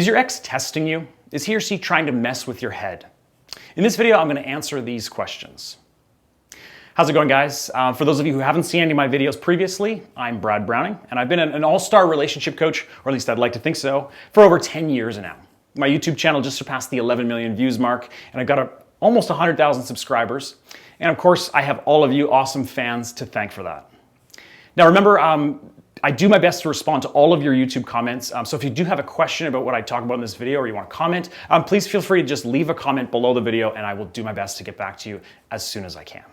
Is your ex testing you? Is he or she trying to mess with your head? In this video, I'm going to answer these questions. How's it going, guys? For those of you who haven't seen any of my videos previously, I'm Brad Browning, and I've been an all-star relationship coach, or at least I'd like to think so, for over 10 years now. My YouTube channel just surpassed the 11 million views mark, and I've got almost 100,000 subscribers. And of course, I have all of you awesome fans to thank for that. Now remember, I do my best to respond to all of your YouTube comments. So if you do have a question about what I talk about in this video or you want to comment, please feel free to just leave a comment below the video and I will do my best to get back to you as soon as I can.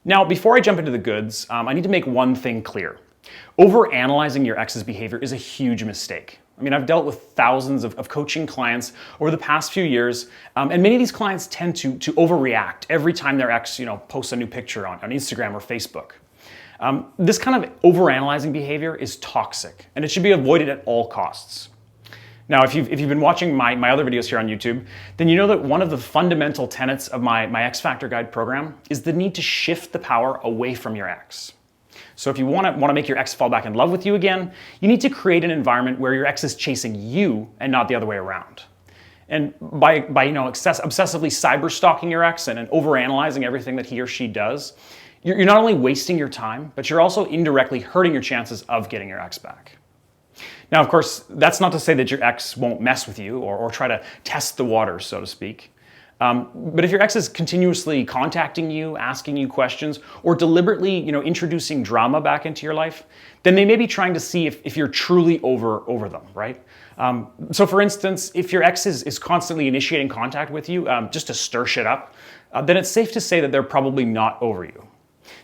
Now, before I jump into the goods, I need to make one thing clear. Overanalyzing your ex's behavior is a huge mistake. I mean, I've dealt with thousands of coaching clients over the past few years, and many of these clients tend to overreact every time their ex, posts a new picture on Instagram or Facebook. This kind of overanalyzing behavior is toxic, and it should be avoided at all costs. Now, if you've been watching my other videos here on YouTube, then you know that one of the fundamental tenets of my X Factor Guide program is the need to shift the power away from your ex. So if you want to make your ex fall back in love with you again, you need to create an environment where your ex is chasing you and not the other way around. And by obsessively cyber stalking your ex and overanalyzing everything that he or she does, you're not only wasting your time, but you're also indirectly hurting your chances of getting your ex back. Now, of course, that's not to say that your ex won't mess with you or try to test the waters, so to speak. But if your ex is continuously contacting you, asking you questions, or deliberately, introducing drama back into your life, then they may be trying to see if you're truly over them, right? So for instance, if your ex is constantly initiating contact with you just to stir shit up, then it's safe to say that they're probably not over you.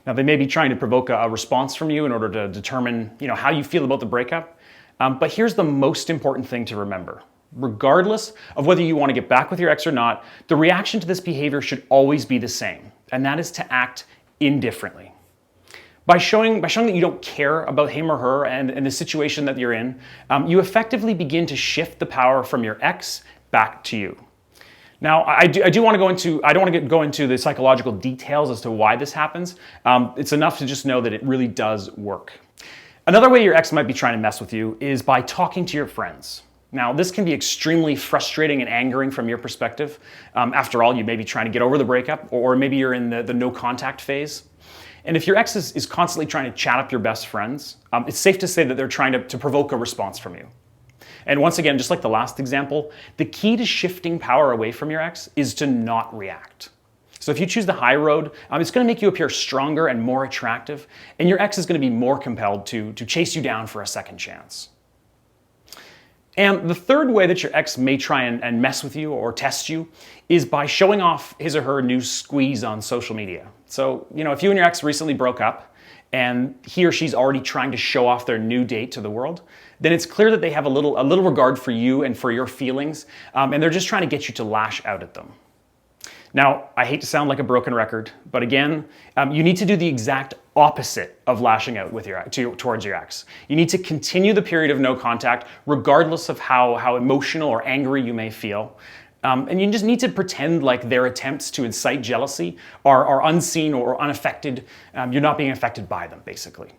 Now, they may be trying to provoke a response from you in order to determine, how you feel about the breakup. But here's the most important thing to remember. Regardless of whether you want to get back with your ex or not, the reaction to this behavior should always be the same, and that is to act indifferently. By showing that you don't care about him or her and the situation that you're in, you effectively begin to shift the power from your ex back to you. Now, I don't want to go into the psychological details as to why this happens. It's enough to just know that it really does work. Another way your ex might be trying to mess with you is by talking to your friends. Now, this can be extremely frustrating and angering from your perspective. After all, you may be trying to get over the breakup, or maybe you're in the no contact phase. And if your ex is constantly trying to chat up your best friends, it's safe to say that they're trying to provoke a response from you. And once again, just like the last example, the key to shifting power away from your ex is to not react. So if you choose the high road, it's going to make you appear stronger and more attractive, and your ex is going to be more compelled to chase you down for a second chance. And the third way that your ex may try and mess with you or test you is by showing off his or her new squeeze on social media. So, if you and your ex recently broke up and he or she's already trying to show off their new date to the world, then it's clear that they have a little regard for you and for your feelings, and they're just trying to get you to lash out at them. Now, I hate to sound like a broken record, but again, you need to do the exact opposite of lashing out towards your ex. You need to continue the period of no contact, regardless of how emotional or angry you may feel. And you just need to pretend like their attempts to incite jealousy are unseen or unaffected. You're not being affected by them, basically.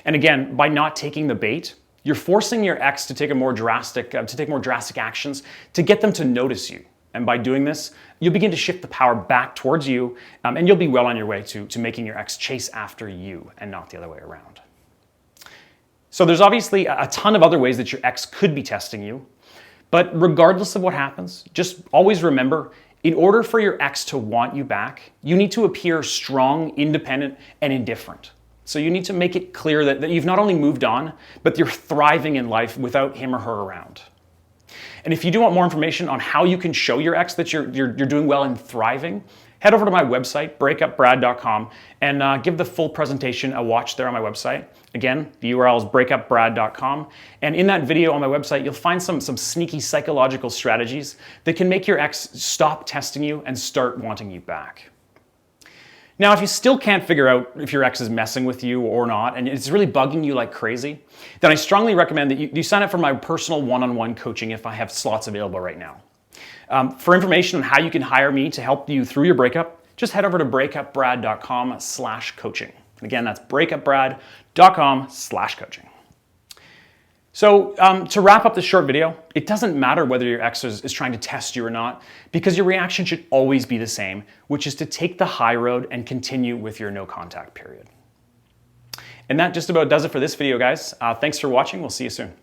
And again, by not taking the bait, you're forcing your ex to take more drastic actions to get them to notice you. And by doing this, you'll begin to shift the power back towards you, and you'll be well on your way to making your ex chase after you and not the other way around. So there's obviously a ton of other ways that your ex could be testing you, but regardless of what happens, just always remember, in order for your ex to want you back, you need to appear strong, independent, and indifferent. So you need to make it clear that you've not only moved on, but you're thriving in life without him or her around. And if you do want more information on how you can show your ex that you're doing well and thriving, head over to my website, breakupbrad.com, and give the full presentation a watch there on my website. Again, the URL is breakupbrad.com. And in that video on my website, you'll find some sneaky psychological strategies that can make your ex stop testing you and start wanting you back. Now, if you still can't figure out if your ex is messing with you or not, and it's really bugging you like crazy, then I strongly recommend that you sign up for my personal one-on-one coaching if I have slots available right now. For information on how you can hire me to help you through your breakup, just head over to breakupbrad.com/coaching. Again, that's breakupbrad.com/coaching. So to wrap up this short video, it doesn't matter whether your ex is trying to test you or not, because your reaction should always be the same, which is to take the high road and continue with your no contact period. And that just about does it for this video, guys. Thanks for watching. We'll see you soon.